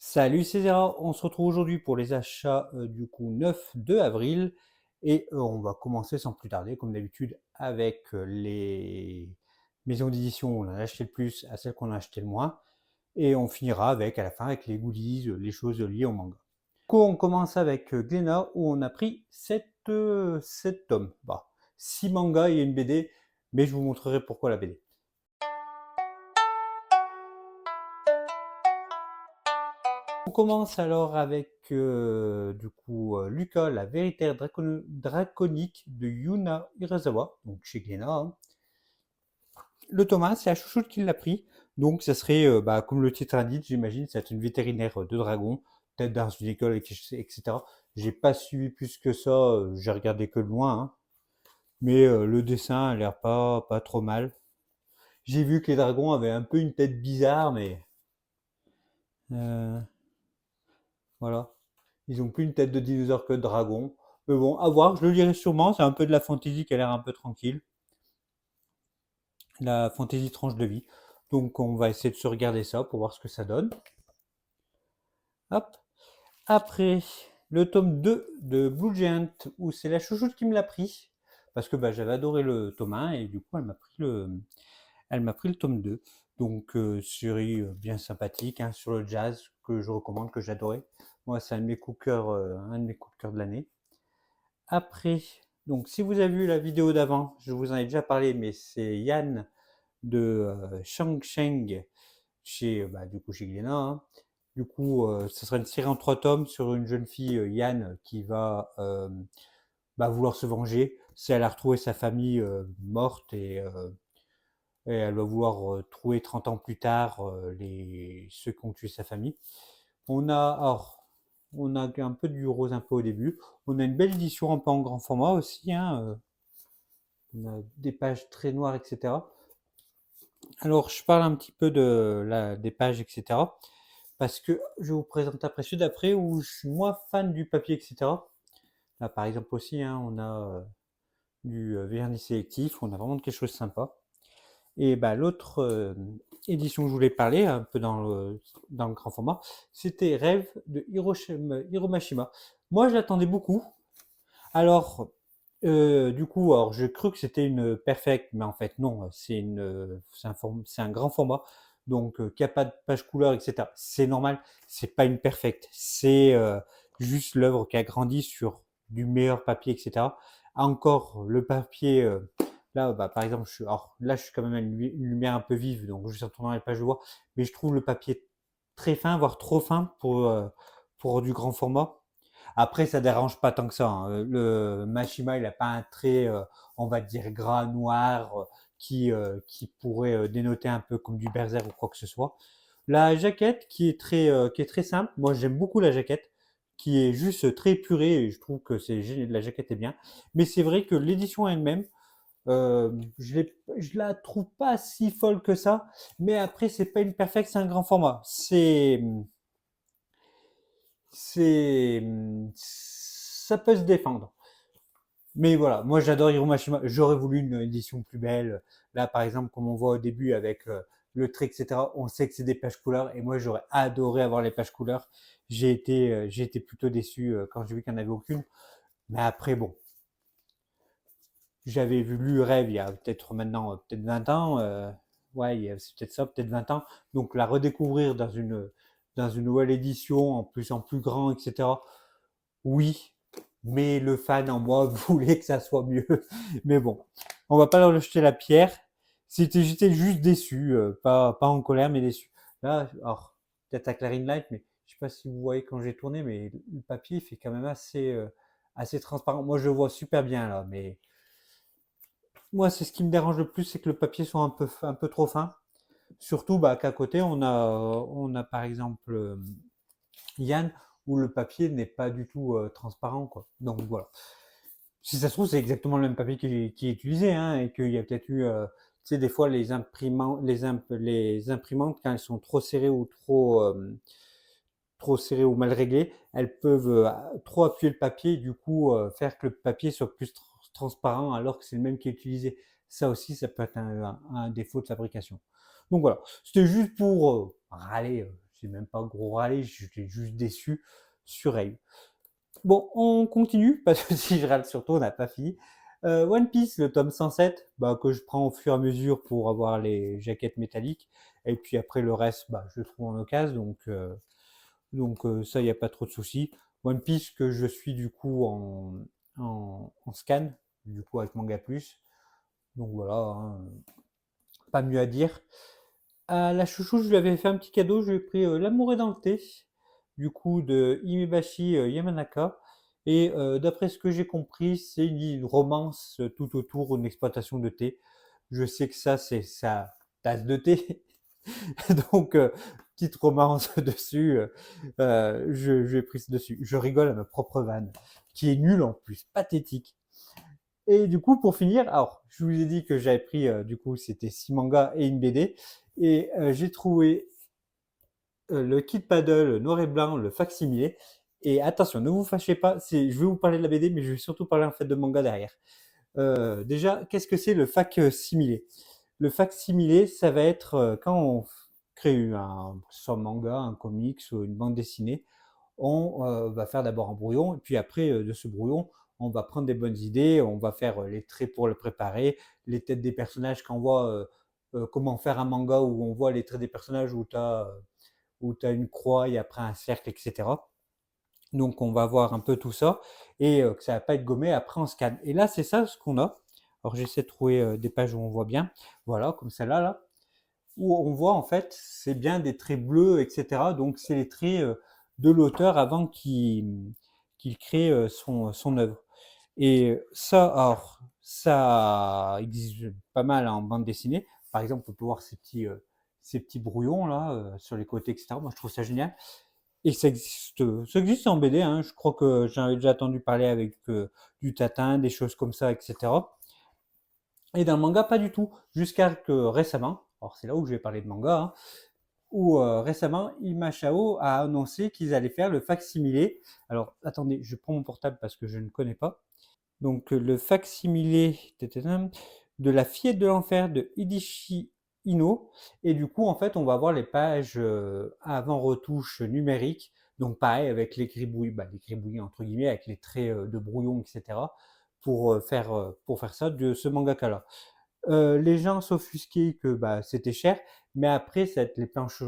Salut, c'est Zera, on se retrouve aujourd'hui pour les achats du coup 9 avril et on va commencer sans plus tarder comme d'habitude avec les maisons d'édition où on a acheté le plus à celles qu'on a acheté le moins et on finira avec à la fin avec les goodies, les choses liées au manga. Du coup on commence avec Glénat où on a pris 7 tomes, bah, 6 mangas et une BD, mais je vous montrerai pourquoi la BD. On commence alors avec du coup Lucas, la vérité draconique de Yuna Hirasawa, donc chez Glénat, hein. Le Thomas, c'est la chouchoute qui l'a pris, donc ça serait, bah, comme le titre indique, j'imagine, c'est une vétérinaire de dragon, peut-être dans une école, etc. J'ai pas suivi plus que ça, j'ai regardé que de loin, hein. Mais le dessin a l'air pas trop mal. J'ai vu que les dragons avaient un peu une tête bizarre, mais euh, voilà. Ils ont plus une tête de dinosaure que de dragon. Mais bon, à voir, je le lirai sûrement. C'est un peu de la fantasy qui a l'air un peu tranquille. La fantasy tranche de vie. Donc on va essayer de se regarder ça pour voir ce que ça donne. Hop. Après, le tome 2 de Blue Giant, où c'est la chouchoute qui me l'a pris. Parce que bah, j'avais adoré le tome 1 et du coup elle m'a pris le tome 2. Donc série bien sympathique, hein, sur le jazz que je recommande, que j'adorais. Moi, c'est un de mes coups de cœur, un de mes coups de cœur de l'année. Après, donc si vous avez vu la vidéo d'avant, je vous en ai déjà parlé, mais c'est Yann de Shangsheng chez, bah, du coup, chez Glénat, hein. Du coup, ce sera une série en 3 tomes sur une jeune fille, Yann, qui va bah, vouloir se venger. C'est elle a retrouvé sa famille morte et elle va vouloir trouver 30 ans plus tard ceux qui ont tué sa famille. Alors, on a un peu du rose un peu au début. On a une belle édition un peu en grand format aussi, hein. On a des pages très noires, etc. Alors, je parle un petit peu des pages, etc. Parce que je vous présente après celui d'après où je suis moins fan du papier, etc. Là, par exemple aussi, hein, on a du vernis sélectif, on a vraiment quelque chose de sympa. Et bah, l'autre édition que je voulais parler, un peu dans le grand format, c'était Rêve de Hiromashima. Moi, je l'attendais beaucoup. Alors, du coup, alors j'ai cru que c'était une perfect, mais en fait non, c'est un grand format, donc qu'il n'y a pas de page couleur, etc. C'est normal, c'est pas une perfect, c'est juste l'œuvre qui a grandi sur du meilleur papier, etc. Encore le papier, là, bah, par exemple, alors là, je suis quand même à une lumière un peu vive, donc juste en tournant les pages, je vois, mais je trouve le papier très fin, voire trop fin pour du grand format. Après, ça dérange pas tant que ça, hein. Le Mashima, il a pas un trait, on va dire gras, noir, qui pourrait dénoter un peu comme du berserk ou quoi que ce soit. La jaquette qui est très simple. Moi, j'aime beaucoup la jaquette, qui est juste très épurée et je trouve que la jaquette est bien. Mais c'est vrai que l'édition elle-même, je la trouve pas si folle que ça. Mais après, c'est pas une perfect, c'est un grand format. Ça peut se défendre. Mais voilà, moi j'adore Hiro Mashima. J'aurais voulu une édition plus belle. Là, par exemple, comme on voit au début avec le trait, etc., on sait que c'est des pages couleurs. Et moi, j'aurais adoré avoir les pages couleurs. J'ai été plutôt déçu quand j'ai vu qu'il n'y en avait aucune. Mais après, bon, j'avais vu Lu Rêve il y a peut-être maintenant, peut-être 20 ans. Ouais, c'est peut-être ça, peut-être 20 ans. Donc la redécouvrir dans une nouvelle édition, en plus grand, etc. Oui, mais le fan en moi voulait que ça soit mieux. Mais bon, on va pas leur jeter la pierre. J'étais juste déçu, pas en colère, mais déçu. Là, alors, peut-être à Clarine Light, mais je sais pas si vous voyez quand j'ai tourné, mais le papier fait quand même assez transparent. Moi, je le vois super bien là, mais moi, c'est ce qui me dérange le plus, c'est que le papier soit un peu trop fin. Surtout bah, qu'à côté, on a par exemple Yann, où le papier n'est pas du tout transparent, quoi. Donc voilà. Si ça se trouve, c'est exactement le même papier qui est utilisé, hein, et qu'il y a peut-être eu, tu sais, des fois, les imprimantes, quand elles sont trop serrées ou trop serrées ou mal réglées, elles peuvent trop appuyer le papier et du coup faire que le papier soit plus transparent alors que c'est le même qui est utilisé. Ça aussi, ça peut être un défaut de fabrication. Donc voilà, c'était juste pour râler. j'étais même pas gros râlé, j'étais juste déçu sur elle. Bon, on continue, parce que si je râle sur tout, on n'a pas fini. One Piece, le tome 107, bah, que je prends au fur et à mesure pour avoir les jaquettes métalliques. Et puis après, le reste, bah, je le trouve en occasion, donc ça, il n'y a pas trop de soucis. One Piece que je suis du coup en scan, du coup avec Manga Plus. Donc voilà, hein, pas mieux à dire. À la chouchou, je lui avais fait un petit cadeau, je lui ai pris L'amour est dans le thé, du coup de Himebashi Yamanaka. Et d'après ce que j'ai compris, c'est une romance tout autour d'une exploitation de thé. Je sais que ça, c'est sa tasse de thé. Donc, petite romance dessus, je l'ai prise dessus. Je rigole à ma propre vanne, qui est nulle en plus, pathétique. Et du coup, pour finir, alors, je vous ai dit que j'avais pris, du coup, c'était 6 mangas et une BD. Et j'ai trouvé le kit paddle noir et blanc, le facsimilé. Et attention, ne vous fâchez pas, je vais vous parler de la BD, mais je vais surtout parler en fait de manga derrière. Déjà, qu'est-ce que c'est le facsimilé? Le facsimilé, ça va être quand on crée soit un manga, un comics ou une bande dessinée, on va faire d'abord un brouillon, et puis après de ce brouillon, on va prendre des bonnes idées, on va faire les traits pour le préparer, les têtes des personnages, quand on voit comment faire un manga où on voit les traits des personnages, où tu as une croix et après un cercle, etc. Donc on va voir un peu tout ça, et que ça va pas être gommé, après on scanne. Et là, c'est ça ce qu'on a. Alors j'essaie de trouver des pages où on voit bien. Voilà, comme celle-là, là, où on voit en fait, c'est bien des traits bleus, etc. Donc c'est les traits de l'auteur avant qu'il crée son œuvre. Et ça, alors, ça existe pas mal en bande dessinée. Par exemple, on peut voir ces petits brouillons là sur les côtés, etc. Moi, je trouve ça génial. Et ça existe en BD. Hein. Je crois que j'en avais déjà entendu parler avec du tatin, des choses comme ça, etc. Et dans le manga, pas du tout. Jusqu'à que récemment, alors c'est là où je vais parler de manga, hein, où récemment, Imashao a annoncé qu'ils allaient faire le facsimilé. Alors, attendez, je prends mon portable parce que je ne connais pas. Donc, le facsimilé de La Fillette de l'Enfer de Hidishi Ino. Et du coup, en fait, on va voir les pages avant retouche numérique. Donc, pareil, avec les gribouillis, les gribouillis entre guillemets, avec les traits de brouillon, etc. Pour faire ça de ce mangaka-là. Les gens s'offusquaient que c'était cher, mais après, ça va être les planches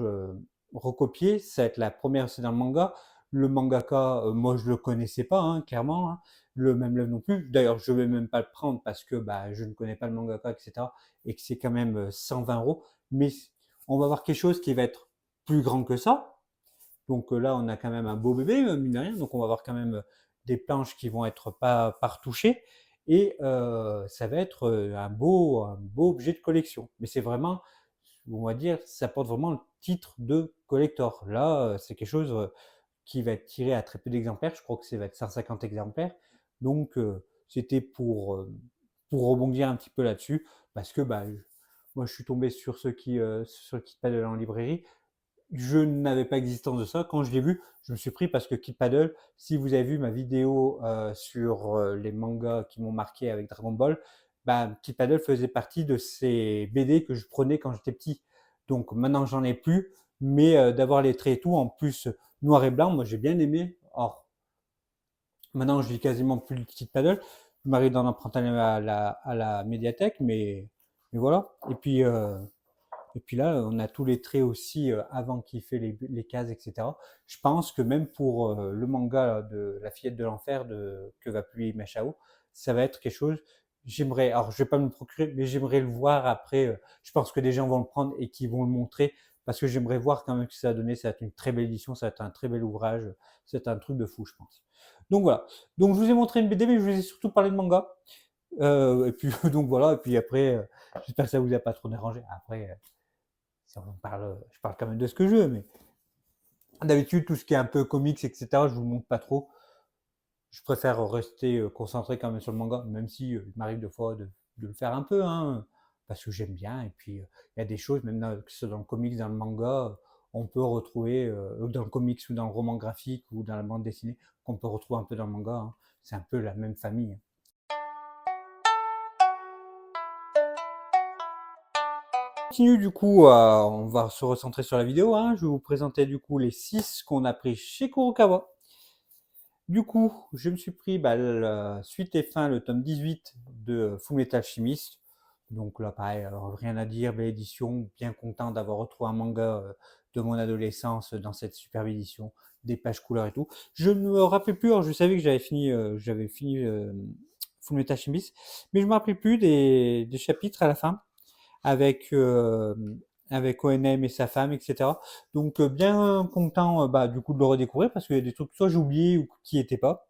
recopiées, ça va être la première, c'est dans le manga. Le mangaka, moi je le connaissais pas, hein, clairement, hein. Le même Love non plus. D'ailleurs, je vais même pas le prendre parce que je ne connais pas le mangaka, etc. Et que c'est quand même 120 euros. Mais on va voir quelque chose qui va être plus grand que ça. Donc là, on a quand même un beau bébé, mine de rien. Donc on va avoir quand même des planches qui vont être pas retouchées. Et ça va être un beau objet de collection. Mais c'est vraiment, on va dire, ça porte vraiment le titre de collector. Là, c'est quelque chose qui va être tiré à très peu d'exemplaires. Je crois que ça va être 150 exemplaires. Donc c'était pour rebondir un petit peu là-dessus. Parce que moi, je suis tombé sur ceux qui paddlent en librairie. Je n'avais pas existence de ça. Quand je l'ai vu, je me suis pris parce que Kid Paddle, si vous avez vu ma vidéo sur les mangas qui m'ont marqué avec Dragon Ball, Kid Paddle faisait partie de ces BD que je prenais quand j'étais petit. Donc maintenant j'en ai plus, mais d'avoir les traits et tout, en plus noir et blanc, moi j'ai bien aimé. Or, maintenant je lis quasiment plus le Kid Paddle. Je m'arrive d'en emprunter à la médiathèque, mais voilà. Et puis là, on a tous les traits aussi avant qu'il fait les cases, etc. Je pense que même pour le manga de La Fillette de l'Enfer que va publier Machao, ça va être quelque chose. J'aimerais, alors je vais pas me le procurer, mais j'aimerais le voir après. Je pense que des gens vont le prendre et qui vont le montrer parce que j'aimerais voir quand même ce que ça va donner. Ça va être une très belle édition, ça va être un très bel ouvrage. C'est un truc de fou, je pense. Donc voilà. Donc je vous ai montré une BD, mais je vous ai surtout parlé de manga. Et puis donc voilà. Et puis après, j'espère que ça vous a pas trop dérangé. Après. Si on parle, je parle quand même de ce que je veux, mais d'habitude, tout ce qui est un peu comics, etc., je vous montre pas trop. Je préfère rester concentré quand même sur le manga, même si il m'arrive des fois de le faire un peu, hein, parce que j'aime bien. Et puis, il y a des choses, même que ce soit dans le comics, dans le manga, on peut retrouver, dans le comics ou dans le roman graphique ou dans la bande dessinée, qu'on peut retrouver un peu dans le manga. Hein. C'est un peu la même famille. Hein. Continue du coup, on va se recentrer sur la vidéo, hein. Je vais vous présenter du coup les 6 qu'on a pris chez Kurokawa. Du coup, je me suis pris la suite et fin, le tome 18 de Fullmetal Alchemist. Donc là, pareil, rien à dire, belle édition, bien content d'avoir retrouvé un manga de mon adolescence dans cette superbe édition, des pages couleurs et tout. Je ne me rappelais plus, alors je savais que j'avais fini Fullmetal Alchemist, mais je me rappelais plus des chapitres à la fin avec avec ONM et sa femme, etc. Donc bien content du coup de le redécouvrir parce qu'il y a des trucs que soit j'ai oublié ou qui n'étaient pas.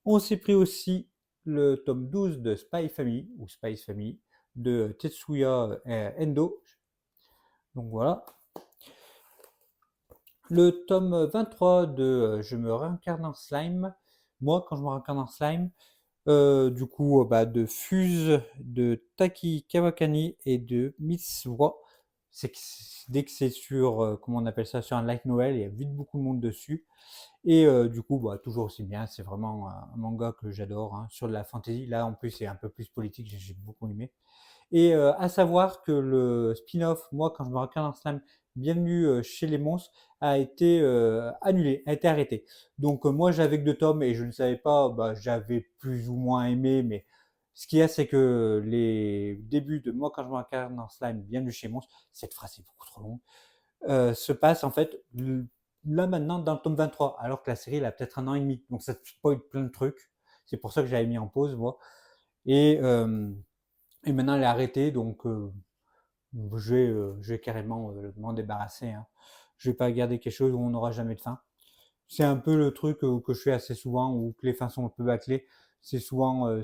On s'est pris aussi le tome 12 de Spy Family ou Spice Family de Tetsuya Endo. Donc voilà. Le tome 23 de Je me réincarne en slime. Moi, quand je me réincarne en slime, du coup, de Fuse, de Taki Kawakami et de Mitsuwa. C'est que dès que c'est sur, comment on appelle ça, sur un light novel, il y a vite beaucoup de monde dessus. Et du coup, toujours aussi bien. C'est vraiment un manga que j'adore, hein, sur de la fantasy. Là, en plus, c'est un peu plus politique. J'ai beaucoup aimé. Et à savoir que le spin-off, moi, quand je me regarde en slam, Bienvenue chez les monstres, a été annulé, a été arrêté. Donc moi, j'avais que 2 tomes et je ne savais pas, j'avais plus ou moins aimé, mais ce qu'il y a, c'est que les débuts de moi, quand je me regarde en slime, Bienvenue chez les monstres, cette phrase est beaucoup trop longue, se passe en fait là maintenant dans le tome 23, alors que la série elle a peut-être 1 an et demi. Donc ça te spoil plein de trucs. C'est pour ça que j'avais mis en pause, moi. Et, euh, et maintenant, elle est arrêtée, donc je vais carrément m'en débarrasser, hein. Je vais pas garder quelque chose où on n'aura jamais de fin. C'est un peu le truc que je fais assez souvent, où que les fins sont un peu bâclées. C'est souvent,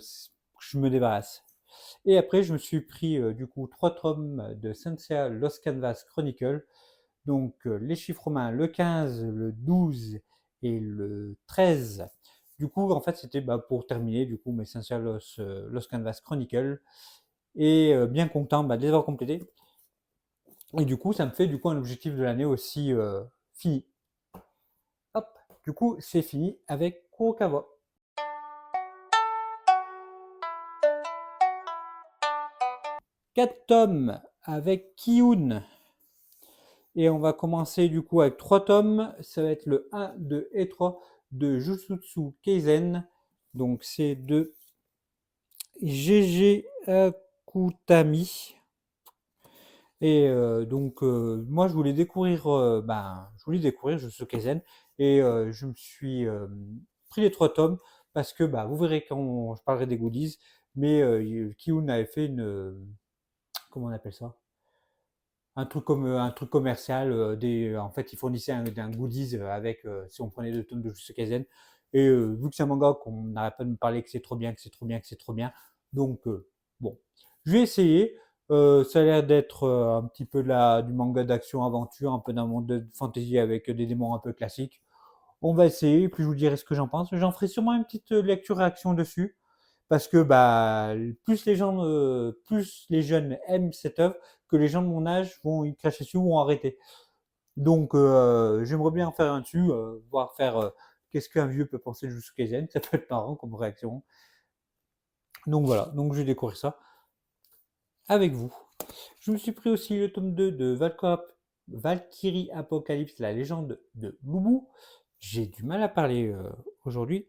je me débarrasse. Et après, je me suis pris du coup 3 tomes de Sensei Lost Canvas Chronicle. Donc les chiffres romains, le 15, le 12 et le 13. Du coup, en fait, c'était pour terminer du coup mes Sensei Lost Canvas Chronicle. Et bien content de les avoir complétés. Et du coup, ça me fait du coup un objectif de l'année aussi fini. Hop, du coup, c'est fini avec Kurokawa. 4 tomes avec Kiyun. Et on va commencer du coup avec 3 tomes. Ça va être le 1, 2 et 3 de Jujutsu Kaisen. Donc c'est de GG Akutami. Et donc moi je voulais découvrir Jujutsu Kaisen et je me suis pris les 3 tomes parce que vous verrez quand je parlerai des goodies, mais Kiyun avait fait comment on appelle ça? Un truc commercial, en fait il fournissait un goodies avec si on prenait 2 tomes de Jujutsu Kaisen et vu que c'est un manga qu'on n'arrête pas de me parler que c'est trop bien, que c'est trop bien, que c'est trop bien, donc bon, je vais essayer. Ça a l'air d'être un petit peu du manga d'action-aventure, un peu d'un monde de fantasy avec des démons un peu classiques. On va essayer, puis je vous dirai ce que j'en pense. J'en ferai sûrement une petite lecture-réaction dessus, parce que plus les jeunes aiment cette œuvre, que les gens de mon âge vont y cracher dessus ou vont arrêter. Donc j'aimerais bien en faire un dessus, voir faire qu'est-ce qu'un vieux peut penser de Jujutsu Kaisen, ça peut être marrant comme réaction. Donc voilà, donc je vais découvrir ça avec vous. Je me suis pris aussi le tome 2 de Valkyrie Apocalypse, la légende de Loubou. J'ai du mal à parler aujourd'hui.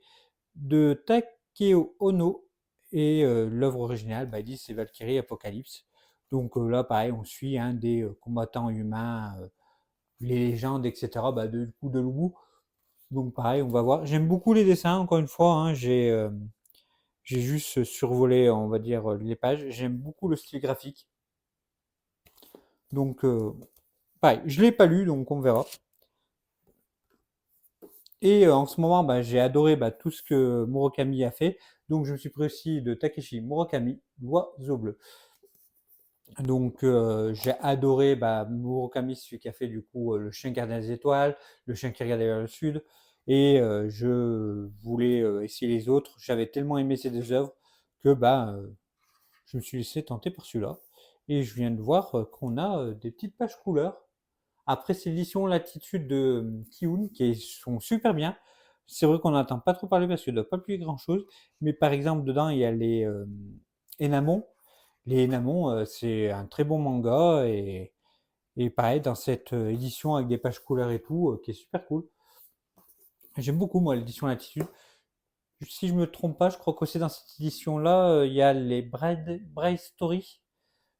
De Takeo Ono. Et l'œuvre originale, ils disent c'est Valkyrie Apocalypse. Donc là, pareil, on suit un des combattants humains, les légendes, etc. Du coup, de Loubou. Donc pareil, on va voir. J'aime beaucoup les dessins, encore une fois, hein. J'ai juste survolé, on va dire, les pages. J'aime beaucoup le style graphique. Donc, pareil, je ne l'ai pas lu, donc on verra. Et en ce moment, j'ai adoré tout ce que Murakami a fait. Donc, je me suis pris aussi de Takeshi Murakami, L'Oiseau Bleu. Donc, j'ai adoré Murakami, celui qui a fait du coup Le Chien gardien des étoiles, Le Chien qui regardait vers le sud. Et je voulais essayer les autres. J'avais tellement aimé ces 2 œuvres que je me suis laissé tenter par celui-là. Et je viens de voir qu'on a des petites pages couleurs. Après, c'est l'édition Latitude de Kiyun qui sont super bien. C'est vrai qu'on n'entend pas trop parler parce qu'il ne doit pas publier grand-chose. Mais par exemple, dedans, il y a les Enamon. les Enamon, c'est un très bon manga et pareil dans cette édition avec des pages couleurs et tout, qui est super cool. J'aime beaucoup moi l'édition Latitude. Si je me trompe pas, je crois qu'aussi dans cette édition-là, il y a les Braille Story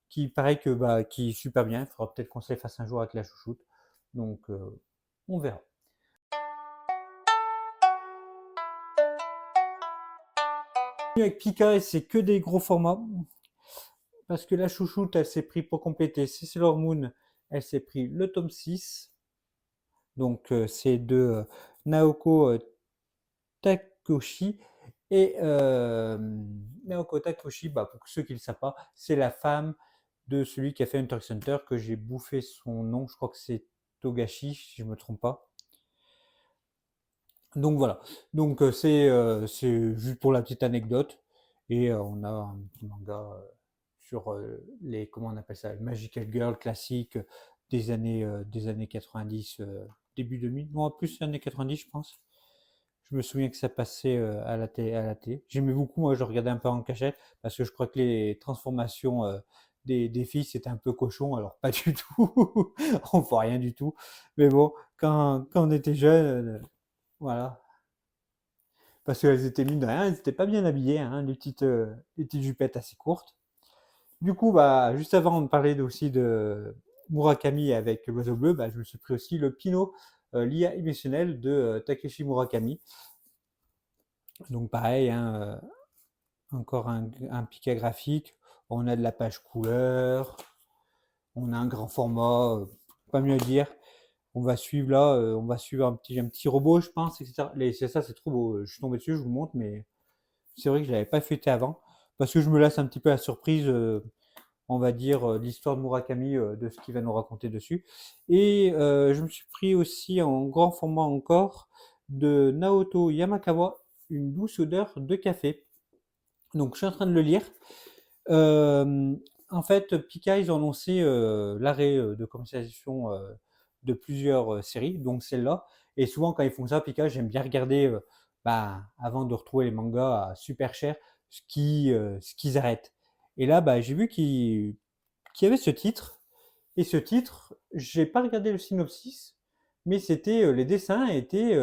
qui paraît que qui est super bien. Il faudra peut-être qu'on se les fasse un jour avec la chouchoute. Donc on verra. Avec Pika, c'est que des gros formats. Parce que la chouchoute, elle s'est pris pour compléter c'est Sailor Moon, elle s'est pris le tome 6. Donc c'est de Naoko Takoshi. Et Naoko Takoshi, pour ceux qui ne le savent pas, c'est la femme de celui qui a fait Hunter x Hunter, que j'ai bouffé son nom, je crois que c'est Togashi, si je ne me trompe pas. Donc voilà, donc c'est juste pour la petite anecdote. Et on a un petit manga sur les, comment on appelle ça, Magical Girl classique des années 90, début 2000, non, plus années 90, je pense. Je me souviens que ça passait à la télé. J'aimais beaucoup, moi je regardais un peu en cachette parce que je crois que les transformations des filles c'était un peu cochon, alors pas du tout, on voit rien du tout. Mais bon, quand on était jeune, voilà, parce qu'elles étaient mine de rien, elles étaient pas bien habillées, hein, les petites jupettes assez courtes. Du coup, juste avant de parler aussi de Murakami avec l'oiseau bleu, je me suis pris aussi le Pinot, l'IA émotionnelle de Takeshi Murakami. Donc pareil, hein, encore un piquet graphique. On a de la page couleur, on a un grand format, pas mieux à dire. On va suivre là, on va suivre un petit robot, je pense, etc. C'est ça, c'est trop beau. Je suis tombé dessus, je vous montre, mais c'est vrai que je l'avais pas feuilleté avant parce que je me laisse un petit peu la surprise, on va dire, l'histoire de Murakami, de ce qu'il va nous raconter dessus. Et je me suis pris aussi en grand format encore de Naoto Yamakawa, une douce odeur de café. Donc je suis en train de le lire. Euh, En fait, Pika, ils ont annoncé l'arrêt de commercialisation de plusieurs séries, donc celle-là. Et souvent, quand ils font ça, Pika, j'aime bien regarder, avant de retrouver les mangas à super cher, ce qu'ils arrêtent. Et là, j'ai vu qu'il y avait ce titre. Et ce titre, j'ai pas regardé le synopsis, mais c'était les dessins étaient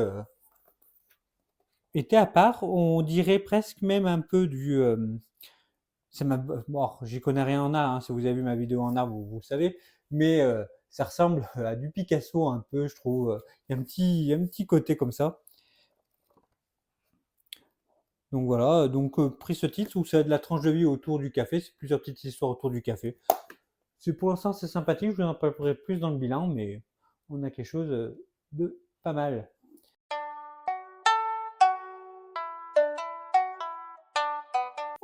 à part. On dirait presque même un peu du ça m'a bon, j'y connais rien en art, hein, si vous avez vu ma vidéo en art, vous savez, mais ça ressemble à du Picasso un peu, je trouve. Il y a un petit côté comme ça. Donc voilà, donc pris ce titre où c'est de la tranche de vie autour du café, c'est plusieurs petites histoires autour du café. C'est pour l'instant c'est sympathique, je vous en parlerai plus dans le bilan, mais on a quelque chose de pas mal.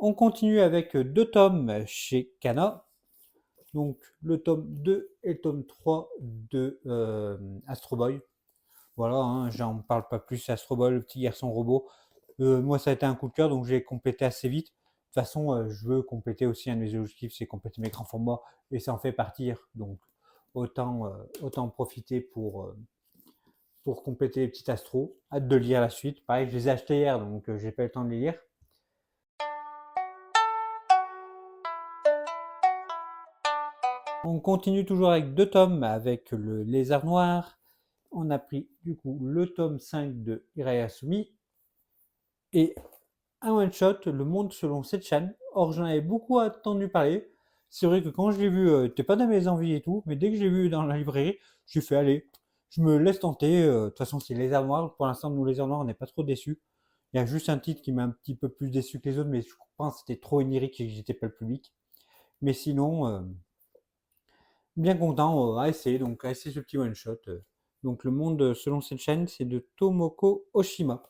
On continue avec deux tomes chez Kana. Donc le tome 2 et le tome 3 de Astro Boy. Voilà, hein, j'en parle pas plus. Astro Boy, le petit garçon robot. Moi, ça a été un coup de cœur, donc j'ai complété assez vite. De toute façon, je veux compléter aussi un de mes objectifs, c'est compléter mes grands formats, et ça en fait partir. Donc, autant en profiter pour compléter les petits astros. Hâte de lire la suite. Pareil, je les ai achetés hier, donc j'ai pas eu le temps de les lire. On continue toujours avec deux tomes, avec le Lézard Noir. On a pris du coup le tome 5 de Irayasumi et un one-shot, Le Monde selon Setchan. Or, j'en avais beaucoup entendu parler. C'est vrai que quand je l'ai vu, t'es pas dans mes envies et tout, mais dès que je l'ai vu dans la librairie, j'ai fait allez, je me laisse tenter. De toute façon, c'est Lézard Noir. Pour l'instant, nous, Lézard Noir, on n'est pas trop déçus. Il y a juste un titre qui m'a un petit peu plus déçu que les autres, mais je pense que c'était trop onirique et que j'étais pas le public. Mais sinon, bien content à essayer, donc à essayer ce petit one-shot. Donc, Le Monde selon Setchan, c'est de Tomoko Oshima.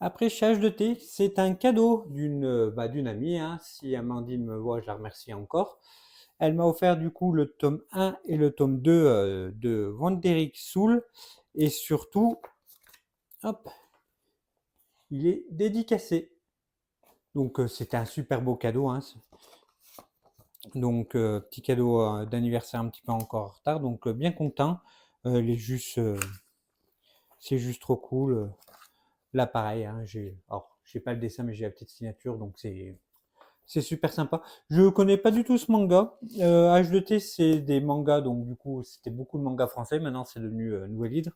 Après charge de thé, c'est un cadeau d'une amie, hein. Si Amandine me voit, je la remercie encore. Elle m'a offert du coup le tome 1 et le tome 2 de Wanderick Soul. Et surtout, hop, il est dédicacé. Donc c'était un super beau cadeau, hein. Donc petit cadeau d'anniversaire un petit peu encore en retard. Donc bien content. C'est juste trop cool. Là, pareil, hein, alors, j'ai pas le dessin, mais j'ai la petite signature, donc c'est super sympa. Je connais pas du tout ce manga. H2T, c'est des mangas, donc du coup, c'était beaucoup de mangas français. Maintenant, c'est devenu Nouvelle Hydre.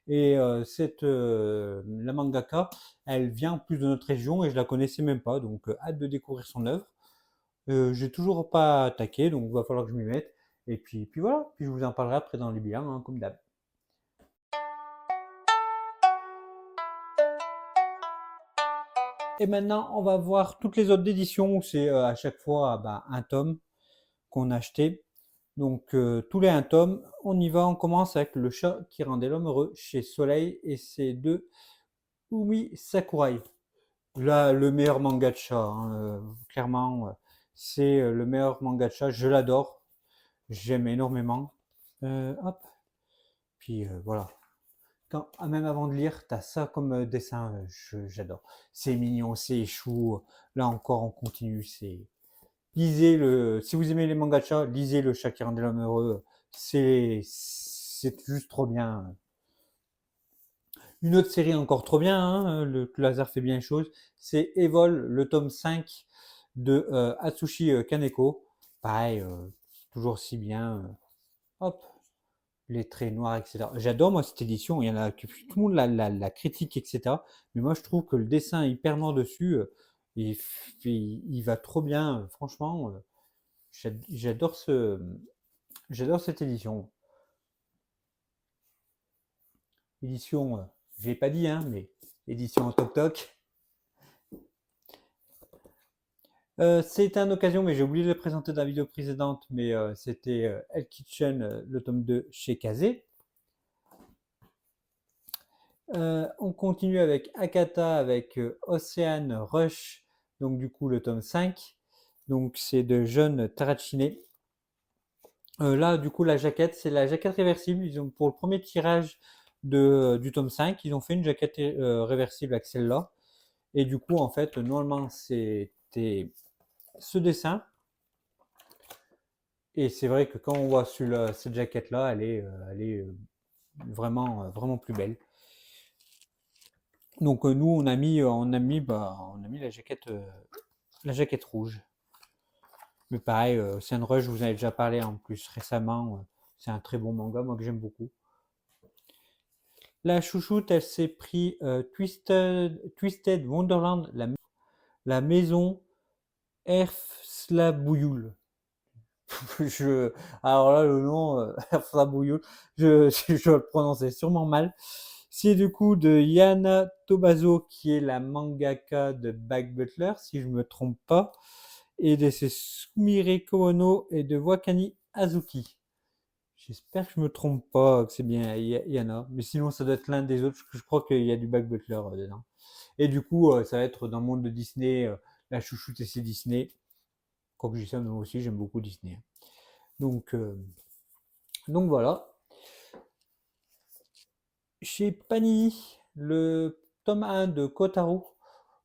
Et la mangaka, elle vient en plus de notre région et je la connaissais même pas, donc hâte de découvrir son œuvre. J'ai toujours pas attaqué, donc il va falloir que je m'y mette. Et puis voilà, puis je vous en parlerai après dans les bilans, hein, comme d'hab. Et maintenant, on va voir toutes les autres éditions où c'est à chaque fois bah, un tome qu'on a acheté. Donc tous les un tome, on y va, on commence avec Le chat qui rendait l'homme heureux chez Soleil et c'est de Umi Sakurai. Là, le meilleur manga de chat, hein, clairement, c'est le meilleur manga de chat, je l'adore, j'aime énormément. Hop, puis voilà. Même avant de lire, t'as ça comme dessin, j'adore. C'est mignon, c'est chou. Là encore, on continue. Si vous aimez les mangas de chat, lisez Le chat qui rendait l'homme heureux. C'est juste trop bien. Une autre série encore trop bien, hein, le hasard fait bien les choses, c'est Evol, le tome 5 de Atsushi Kaneko. Pareil, toujours si bien. Hop, les traits noirs, etc. J'adore moi cette édition, il y en a tout le monde la critique, etc. Mais moi je trouve que le dessin est hyper noir dessus, il va trop bien, franchement, j'adore j'adore cette édition. Édition, je l'ai pas dit, hein, mais édition en toc toc. C'est une occasion, mais j'ai oublié de le présenter dans la vidéo précédente, mais c'était Hell Kitchen, le tome 2 chez Kazé. On continue avec Akata, avec Ocean Rush, donc du coup le tome 5. Donc c'est de John Tarachine. Là, du coup, la jaquette, c'est la jaquette réversible. Ils ont, pour le premier tirage du tome 5, ils ont fait une jaquette réversible avec celle-là. Et du coup, en fait, normalement, c'était ce dessin. Et c'est vrai que quand on voit cette jaquette-là, elle est vraiment, vraiment plus belle. Donc nous, on a mis la jaquette rouge. Mais pareil, Ocean Rush, je vous en ai déjà parlé en plus récemment. C'est un très bon manga, moi que j'aime beaucoup. La chouchoute, elle s'est pris Twisted Wonderland, la maison Erfslabouyoul. je, alors là, le nom Erfslabouyoul, je le prononçais sûrement mal. C'est du coup de Yana Tobazo, qui est la mangaka de Back Butler, si je ne me trompe pas, et de Sumire Kono et de Wakani Azuki. J'espère que je me trompe pas, que c'est bien Yana, mais sinon ça doit être l'un des autres, parce que je crois qu'il y a du Back Butler dedans. Et du coup, ça va être dans le monde de Disney, la chouchoute et c'est Disney. Quoique je dis ça, moi aussi j'aime beaucoup Disney. Donc, donc voilà. Chez Panini, le tome 1 de Kotaro,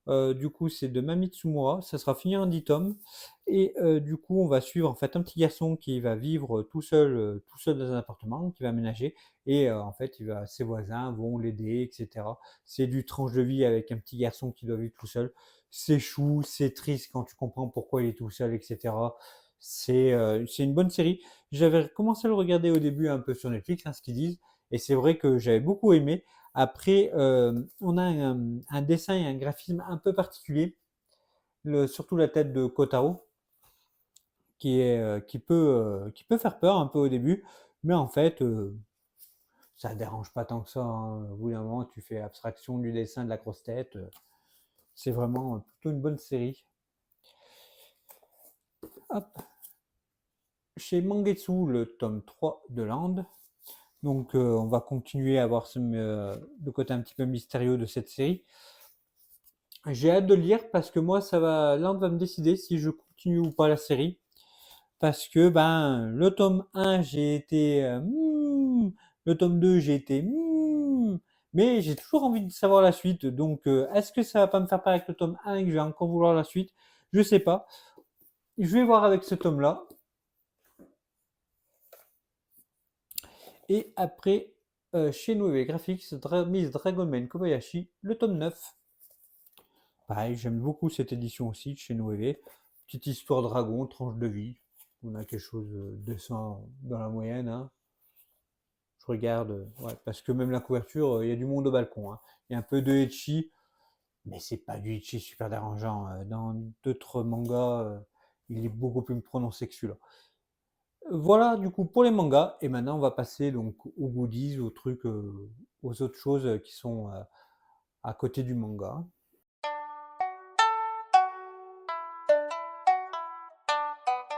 du coup c'est de Mamitsumura, ça sera fini en 10 tomes. Et du coup on va suivre en fait un petit garçon qui va vivre tout seul dans un appartement, qui va aménager. Et en fait ses voisins vont l'aider, etc. C'est du tranche de vie avec un petit garçon qui doit vivre tout seul. C'est chou, c'est triste quand tu comprends pourquoi il est tout seul, etc. C'est une bonne série. J'avais commencé à le regarder au début un peu sur Netflix, hein, ce qu'ils disent, et c'est vrai que j'avais beaucoup aimé. Après, on a un dessin et un graphisme un peu particulier, surtout la tête de Kotaro, qui peut faire peur un peu au début, mais en fait, ça ne dérange pas tant que ça, hein. Au bout d'un moment, tu fais abstraction du dessin de la grosse tête. C'est vraiment plutôt une bonne série. Hop. Chez Mangetsu, le tome 3 de Land. Donc, on va continuer à voir le côté un petit peu mystérieux de cette série. J'ai hâte de le lire parce que moi, Land va me décider si je continue ou pas la série. Parce que, ben, le tome 1, j'ai été, le tome 2, j'ai été, mais j'ai toujours envie de savoir la suite. Donc, est-ce que ça va pas me faire pareil avec le tome 1 et que je vais encore vouloir la suite? Je sais pas. Je vais voir avec ce tome-là. Et après, chez Noé Graphics, Miss Dragon Man Kobayashi, le tome 9. Pareil, j'aime beaucoup cette édition aussi de chez Noé. Petite histoire dragon, tranche de vie. On a quelque chose de décent dans la moyenne, hein. Je regarde, ouais, parce que même la couverture, il y a du monde au balcon, hein. Il y a un peu de ecchi, mais c'est pas du ecchi super dérangeant. Dans d'autres mangas, il est beaucoup plus prononcé que celui-là. Voilà du coup pour les mangas, et maintenant on va passer donc aux goodies, aux trucs, aux autres choses qui sont à côté du manga.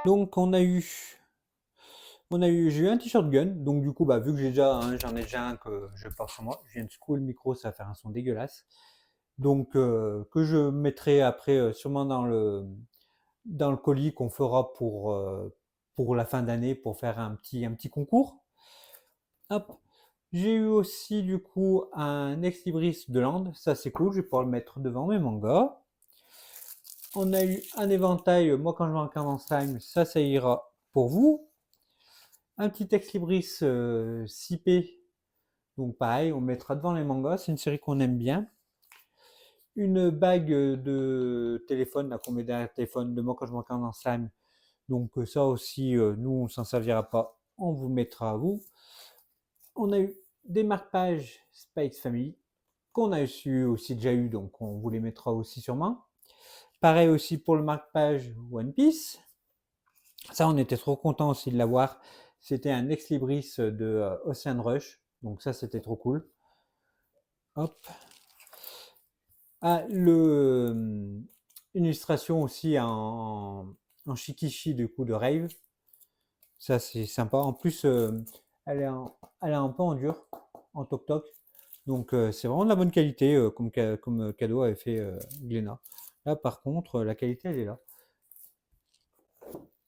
Donc j'ai eu un t-shirt Gun, donc du coup, bah, vu que j'ai déjà un, j'en ai déjà un que je porte sur moi, je viens de secouer le micro, ça va faire un son dégueulasse. Donc, que je mettrai après sûrement dans le colis qu'on fera pour la fin d'année pour faire un petit concours. Hop. J'ai eu aussi du coup un ex libris de Land, ça c'est cool, je vais pouvoir le mettre devant mes mangas. On a eu un éventail, moi quand je vais en slime, ça ira pour vous. Un petit ex libris 6P, donc pareil, on mettra devant les mangas, c'est une série qu'on aime bien. Une bague de téléphone, là qu'on met derrière le téléphone, de moi quand je m'encarne en slime. Donc ça aussi, nous on s'en servira pas, on vous mettra à vous. On a eu des marque-pages Spikes Family, qu'on a aussi déjà eu, donc on vous les mettra aussi sûrement. Pareil aussi pour le marque-page One Piece. Ça, on était trop content aussi de l'avoir. C'était un ex-libris de Ocean Rush, donc ça c'était trop cool. Hop. Ah, une illustration aussi en shikishi du coup de Rave. Ça c'est sympa. En plus, elle est un peu en dur, en toc-toc. Donc c'est vraiment de la bonne qualité comme cadeau avait fait Glénat. Là par contre, la qualité elle est là.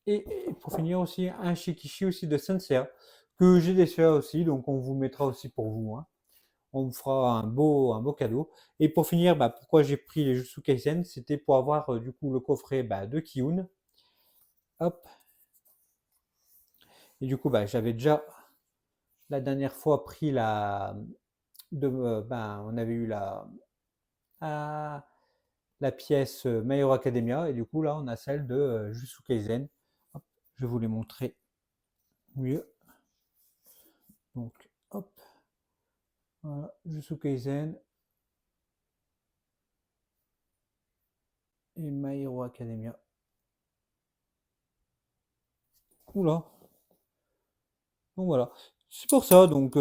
Et pour finir aussi, un shikishi aussi de Sensei que j'ai déçu aussi, donc on vous mettra aussi pour vous, hein. On vous fera un beau cadeau. Et pour finir, bah, pourquoi j'ai pris les Jutsu Kaisen, c'était pour avoir du coup le coffret bah, de Kiyun. Hop. Et du coup, bah, j'avais déjà la dernière fois pris on avait eu ah, la pièce My Hero Academia, et du coup là on a celle de Jutsu Kaisen. Hop, je vais vous les montrer mieux. Donc, hop, voilà, Jutsu Kaisen et My Hero Academia. Oula. Donc voilà. C'est pour ça. Donc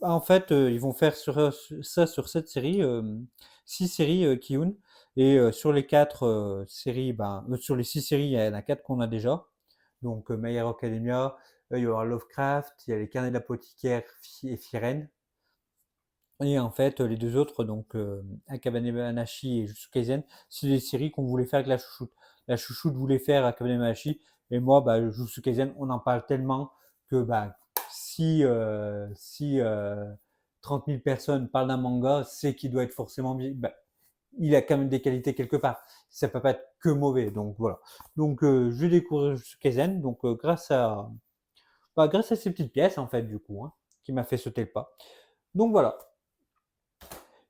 en fait, ils vont faire ça sur cette série, 6 séries Kiyun. Et sur les 4 séries, sur les 6 séries, il y en a 4 qu'on a déjà. Donc My Hero Academia, il y aura Lovecraft, il y a les Carnets de l'apothicaire et Firen. Et en fait, les deux autres, donc Akabane Banashi et Jujutsu Kaisen, c'est des séries qu'on voulait faire avec la chouchoute. La chouchoute voulait faire Akabane Banashi, et moi, Jujutsu Kaisen, on en parle tellement que si 30 000 personnes parlent d'un manga, c'est qu'il doit être forcément bien. Il a quand même des qualités quelque part. Ça peut pas être que mauvais, donc voilà. Donc je découvre Jujutsu Kaisen, donc grâce à ces petites pièces en fait du coup, hein, qui m'a fait sauter le pas. Donc voilà.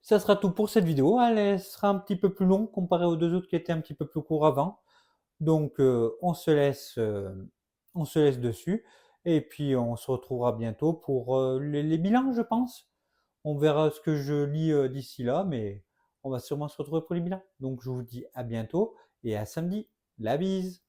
Ça sera tout pour cette vidéo. Elle sera un petit peu plus longue comparée aux deux autres qui étaient un petit peu plus courts avant. Donc on se laisse dessus. Et puis on se retrouvera bientôt pour les bilans, je pense. On verra ce que je lis d'ici là, mais on va sûrement se retrouver pour les bilans. Donc je vous dis à bientôt et à samedi. La bise!